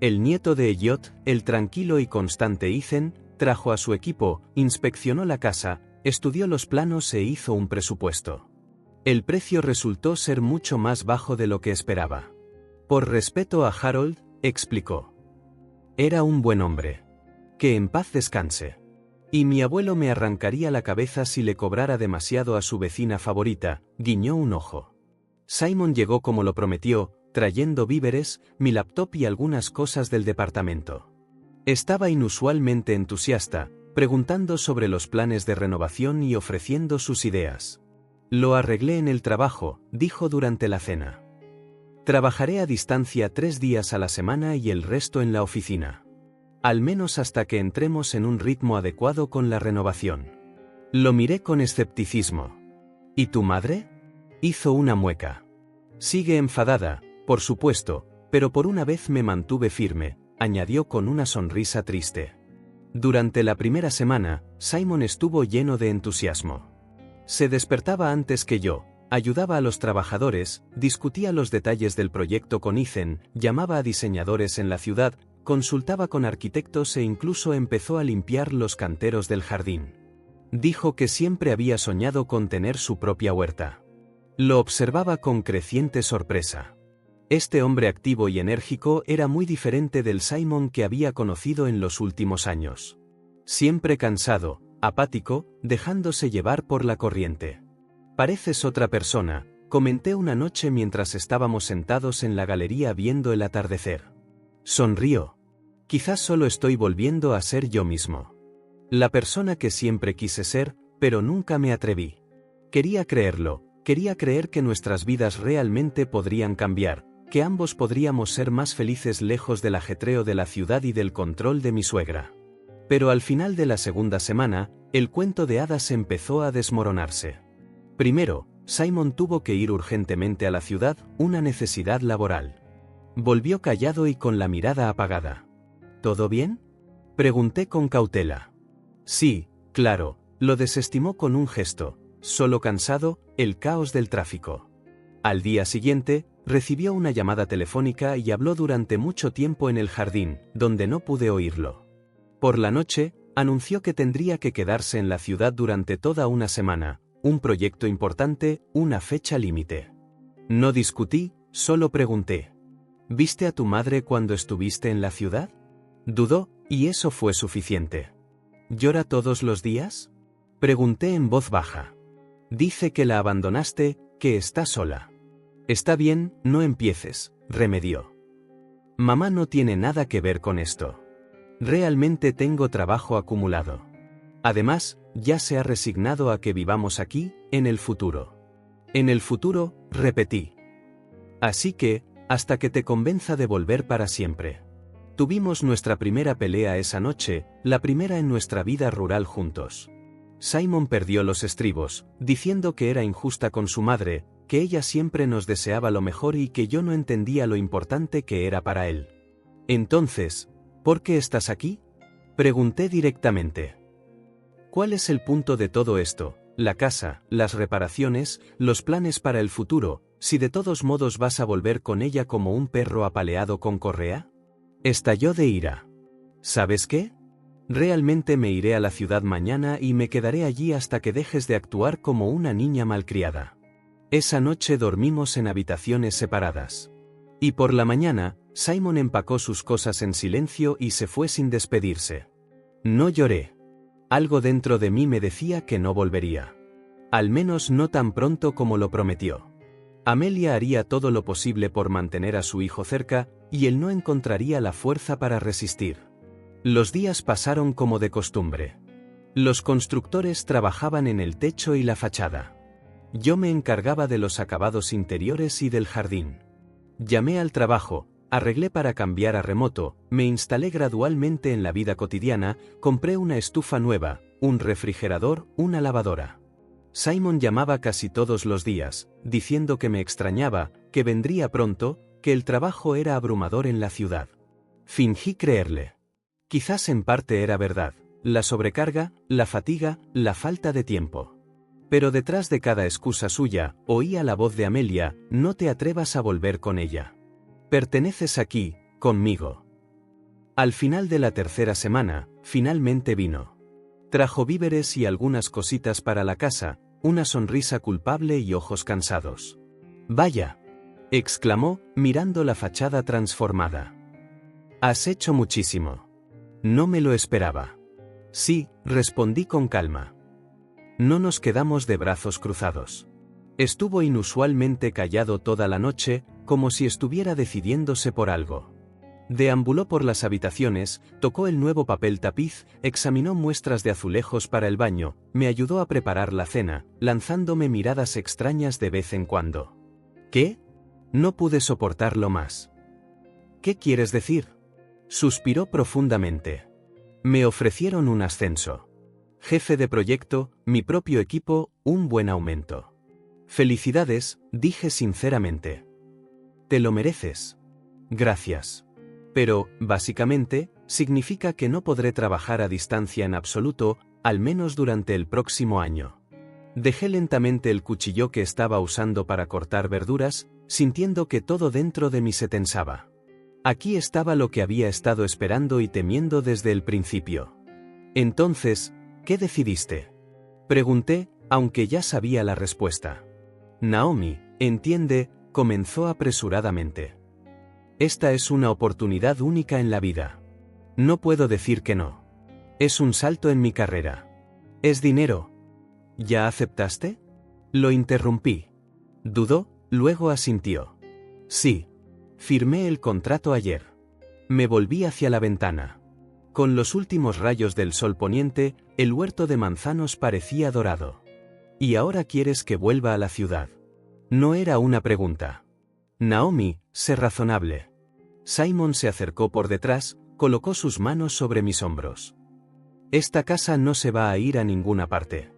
El nieto de Elliot, el tranquilo y constante Ethan, trajo a su equipo, inspeccionó la casa, estudió los planos e hizo un presupuesto. El precio resultó ser mucho más bajo de lo que esperaba. Por respeto a Harold, explicó. Era un buen hombre. Que en paz descanse. Y mi abuelo me arrancaría la cabeza si le cobrara demasiado a su vecina favorita, guiñó un ojo. Simon llegó como lo prometió, trayendo víveres, mi laptop y algunas cosas del departamento. Estaba inusualmente entusiasta, preguntando sobre los planes de renovación y ofreciendo sus ideas. Lo arreglé en el trabajo, dijo durante la cena. Trabajaré a distancia 3 días a la semana y el resto en la oficina. Al menos hasta que entremos en un ritmo adecuado con la renovación. Lo miré con escepticismo. ¿Y tu madre? Hizo una mueca. Sigue enfadada, por supuesto, pero por una vez me mantuve firme, añadió con una sonrisa triste. Durante la primera semana, Simon estuvo lleno de entusiasmo. Se despertaba antes que yo, ayudaba a los trabajadores, discutía los detalles del proyecto con Ethan, llamaba a diseñadores en la ciudad, consultaba con arquitectos e incluso empezó a limpiar los canteros del jardín. Dijo que siempre había soñado con tener su propia huerta. Lo observaba con creciente sorpresa. Este hombre activo y enérgico era muy diferente del Simon que había conocido en los últimos años. Siempre cansado, apático, dejándose llevar por la corriente. Pareces otra persona, comenté una noche mientras estábamos sentados en la galería viendo el atardecer. Sonrió. Quizás solo estoy volviendo a ser yo mismo. La persona que siempre quise ser, pero nunca me atreví. Quería creerlo, quería creer que nuestras vidas realmente podrían cambiar, que ambos podríamos ser más felices lejos del ajetreo de la ciudad y del control de mi suegra. Pero al final de la segunda semana, el cuento de hadas empezó a desmoronarse. Primero, Simon tuvo que ir urgentemente a la ciudad, una necesidad laboral. Volvió callado y con la mirada apagada. ¿Todo bien? Pregunté con cautela. Sí, claro, lo desestimó con un gesto, solo cansado, el caos del tráfico. Al día siguiente, recibió una llamada telefónica y habló durante mucho tiempo en el jardín, donde no pude oírlo. Por la noche, anunció que tendría que quedarse en la ciudad durante toda una semana, un proyecto importante, una fecha límite. No discutí, solo pregunté. ¿Viste a tu madre cuando estuviste en la ciudad? Dudó, y eso fue suficiente. ¿Llora todos los días? Pregunté en voz baja. Dice que la abandonaste, que está sola. Está bien, no empieces, remedió. Mamá no tiene nada que ver con esto. Realmente tengo trabajo acumulado. Además, ya se ha resignado a que vivamos aquí, en el futuro. En el futuro, repetí. Así que, hasta que te convenza de volver para siempre. Tuvimos nuestra primera pelea esa noche, la primera en nuestra vida rural juntos. Simon perdió los estribos, diciendo que era injusta con su madre, que ella siempre nos deseaba lo mejor y que yo no entendía lo importante que era para él. Entonces, ¿por qué estás aquí? Pregunté directamente. ¿Cuál es el punto de todo esto? La casa, las reparaciones, los planes para el futuro, si de todos modos vas a volver con ella como un perro apaleado con correa? Estalló de ira. ¿Sabes qué? Realmente me iré a la ciudad mañana y me quedaré allí hasta que dejes de actuar como una niña malcriada. Esa noche dormimos en habitaciones separadas. Y por la mañana, Simon empacó sus cosas en silencio y se fue sin despedirse. No lloré. Algo dentro de mí me decía que no volvería. Al menos no tan pronto como lo prometió. Amelia haría todo lo posible por mantener a su hijo cerca, y él no encontraría la fuerza para resistir. Los días pasaron como de costumbre. Los constructores trabajaban en el techo y la fachada. Yo me encargaba de los acabados interiores y del jardín. Llamé al trabajo, arreglé para cambiar a remoto, me instalé gradualmente en la vida cotidiana, compré una estufa nueva, un refrigerador, una lavadora. Simon llamaba casi todos los días, diciendo que me extrañaba, que vendría pronto, que el trabajo era abrumador en la ciudad. Fingí creerle. Quizás en parte era verdad, la sobrecarga, la fatiga, la falta de tiempo. Pero detrás de cada excusa suya, oía la voz de Amelia: no te atrevas a volver con ella. Perteneces aquí, conmigo. Al final de la tercera semana, finalmente vino. Trajo víveres y algunas cositas para la casa, una sonrisa culpable y ojos cansados. «Vaya», exclamó, mirando la fachada transformada. «Has hecho muchísimo». No me lo esperaba. «Sí», respondí con calma. No nos quedamos de brazos cruzados. Estuvo inusualmente callado toda la noche, como si estuviera decidiéndose por algo. Deambuló por las habitaciones, tocó el nuevo papel tapiz, examinó muestras de azulejos para el baño, me ayudó a preparar la cena, lanzándome miradas extrañas de vez en cuando. ¿Qué? No pude soportarlo más. ¿Qué quieres decir? Suspiró profundamente. Me ofrecieron un ascenso. Jefe de proyecto, mi propio equipo, un buen aumento. Felicidades, dije sinceramente. Te lo mereces. Gracias. Pero, básicamente, significa que no podré trabajar a distancia en absoluto, al menos durante el próximo año. Dejé lentamente el cuchillo que estaba usando para cortar verduras, sintiendo que todo dentro de mí se tensaba. Aquí estaba lo que había estado esperando y temiendo desde el principio. Entonces, ¿qué decidiste? Pregunté, aunque ya sabía la respuesta. Naomi, entiende, comenzó apresuradamente. Esta es una oportunidad única en la vida. No puedo decir que no. Es un salto en mi carrera. Es dinero. ¿Ya aceptaste? Lo interrumpí. Dudó, luego asintió. Sí. Firmé el contrato ayer. Me volví hacia la ventana. Con los últimos rayos del sol poniente, el huerto de manzanos parecía dorado. ¿Y ahora quieres que vuelva a la ciudad? No era una pregunta. Naomi, sé razonable. Simon se acercó por detrás, colocó sus manos sobre mis hombros. Esta casa no se va a ir a ninguna parte.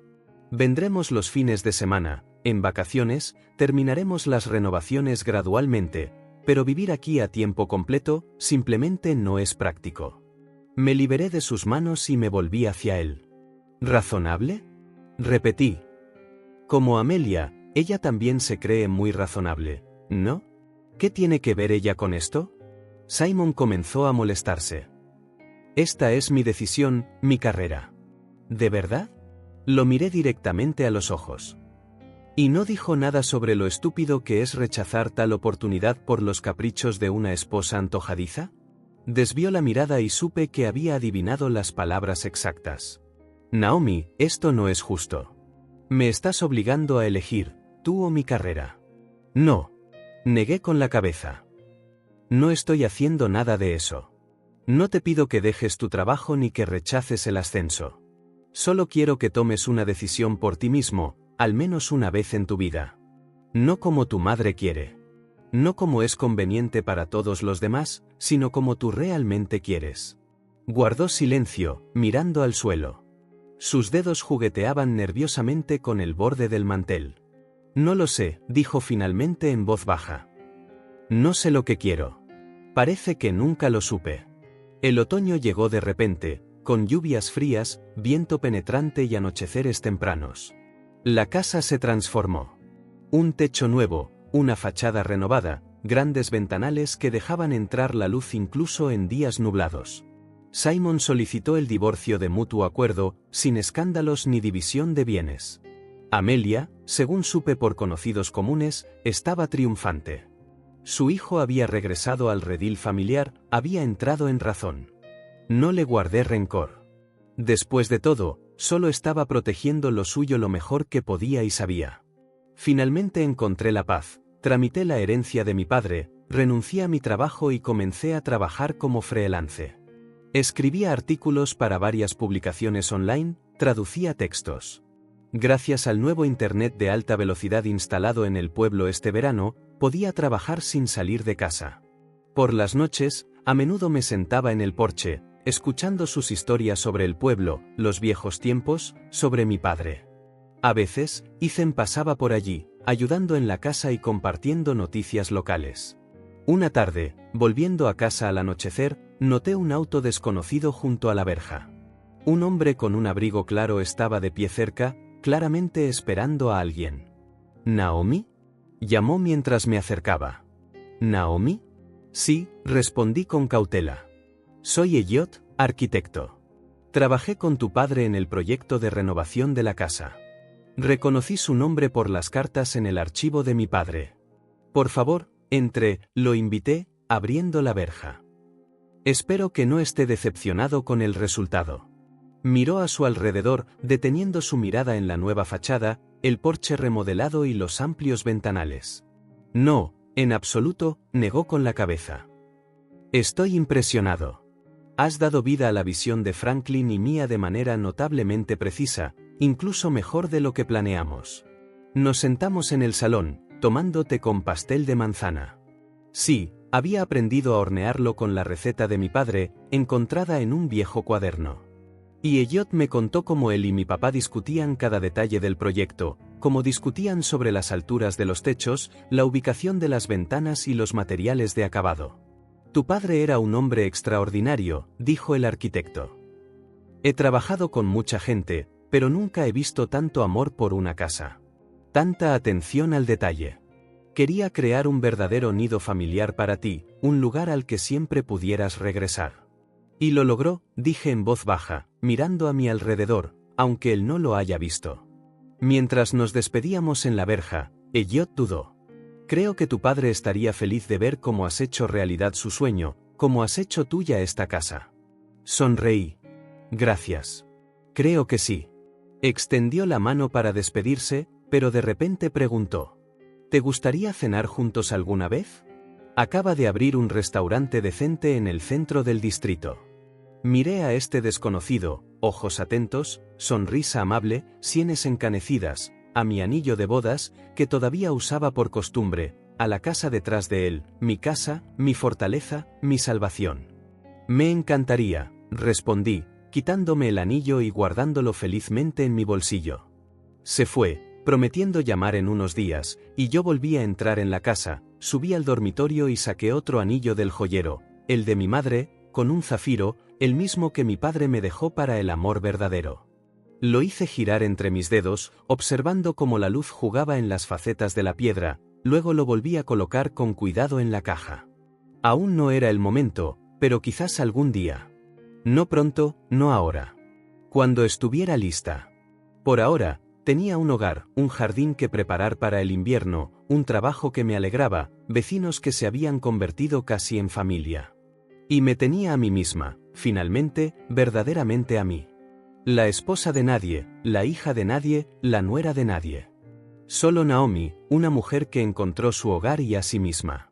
Vendremos los fines de semana, en vacaciones, terminaremos las renovaciones gradualmente, pero vivir aquí a tiempo completo simplemente no es práctico. Me liberé de sus manos y me volví hacia él. ¿Razonable? Repetí. Como Amelia, ella también se cree muy razonable, ¿no? ¿Qué tiene que ver ella con esto? Simon comenzó a molestarse. Esta es mi decisión, mi carrera. ¿De verdad? Lo miré directamente a los ojos. ¿Y no dijo nada sobre lo estúpido que es rechazar tal oportunidad por los caprichos de una esposa antojadiza? Desvió la mirada y supe que había adivinado las palabras exactas. Naomi, esto no es justo. Me estás obligando a elegir, tú o mi carrera. No. Negué con la cabeza. No estoy haciendo nada de eso. No te pido que dejes tu trabajo ni que rechaces el ascenso. Solo quiero que tomes una decisión por ti mismo, al menos una vez en tu vida. No como tu madre quiere. No como es conveniente para todos los demás, sino como tú realmente quieres. Guardó silencio, mirando al suelo. Sus dedos jugueteaban nerviosamente con el borde del mantel. No lo sé, dijo finalmente en voz baja. No sé lo que quiero. Parece que nunca lo supe. El otoño llegó de repente, con lluvias frías, viento penetrante y anocheceres tempranos. La casa se transformó. Un techo nuevo, una fachada renovada, grandes ventanales que dejaban entrar la luz incluso en días nublados. Simon solicitó el divorcio de mutuo acuerdo, sin escándalos ni división de bienes. Amelia, según supe por conocidos comunes, estaba triunfante. Su hijo había regresado al redil familiar, había entrado en razón. No le guardé rencor. Después de todo, solo estaba protegiendo lo suyo lo mejor que podía y sabía. Finalmente encontré la paz, tramité la herencia de mi padre, renuncié a mi trabajo y comencé a trabajar como freelance. Escribía artículos para varias publicaciones online, traducía textos. Gracias al nuevo Internet de alta velocidad instalado en el pueblo este verano, podía trabajar sin salir de casa. Por las noches, a menudo me sentaba en el porche, escuchando sus historias sobre el pueblo, los viejos tiempos, sobre mi padre. A veces, Ethan pasaba por allí, ayudando en la casa y compartiendo noticias locales. Una tarde, volviendo a casa al anochecer, noté un auto desconocido junto a la verja. Un hombre con un abrigo claro estaba de pie cerca, claramente esperando a alguien. ¿Naomi? Llamó mientras me acercaba. ¿Naomi? Sí, respondí con cautela. Soy Elliot, arquitecto. Trabajé con tu padre en el proyecto de renovación de la casa. Reconocí su nombre por las cartas en el archivo de mi padre. Por favor, entre, lo invité, abriendo la verja. Espero que no esté decepcionado con el resultado. Miró a su alrededor, deteniendo su mirada en la nueva fachada, el porche remodelado y los amplios ventanales. No, en absoluto, negó con la cabeza. Estoy impresionado. Has dado vida a la visión de Franklin y mía de manera notablemente precisa, incluso mejor de lo que planeamos. Nos sentamos en el salón, tomando té con pastel de manzana. Sí, había aprendido a hornearlo con la receta de mi padre, encontrada en un viejo cuaderno. Y Elliot me contó cómo él y mi papá discutían cada detalle del proyecto, cómo discutían sobre las alturas de los techos, la ubicación de las ventanas y los materiales de acabado. Tu padre era un hombre extraordinario, dijo el arquitecto. He trabajado con mucha gente, pero nunca he visto tanto amor por una casa. Tanta atención al detalle. Quería crear un verdadero nido familiar para ti, un lugar al que siempre pudieras regresar. Y lo logró, dije en voz baja, mirando a mi alrededor, aunque él no lo haya visto. Mientras nos despedíamos en la verja, Elliot dudó. Creo que tu padre estaría feliz de ver cómo has hecho realidad su sueño, cómo has hecho tuya esta casa. Sonreí. Gracias. Creo que sí. Extendió la mano para despedirse, pero de repente preguntó. ¿Te gustaría cenar juntos alguna vez? Acaba de abrir un restaurante decente en el centro del distrito. Miré a este desconocido, ojos atentos, sonrisa amable, sienes encanecidas, a mi anillo de bodas, que todavía usaba por costumbre, a la casa detrás de él, mi casa, mi fortaleza, mi salvación. Me encantaría, respondí, quitándome el anillo y guardándolo felizmente en mi bolsillo. Se fue, prometiendo llamar en unos días, y yo volví a entrar en la casa, subí al dormitorio y saqué otro anillo del joyero, el de mi madre, con un zafiro, el mismo que mi padre me dejó para el amor verdadero. Lo hice girar entre mis dedos, observando cómo la luz jugaba en las facetas de la piedra, luego lo volví a colocar con cuidado en la caja. Aún no era el momento, pero quizás algún día. No pronto, no ahora. Cuando estuviera lista. Por ahora, tenía un hogar, un jardín que preparar para el invierno, un trabajo que me alegraba, vecinos que se habían convertido casi en familia. Y me tenía a mí misma, finalmente, verdaderamente a mí. La esposa de nadie, la hija de nadie, la nuera de nadie. Solo Naomi, una mujer que encontró su hogar y a sí misma.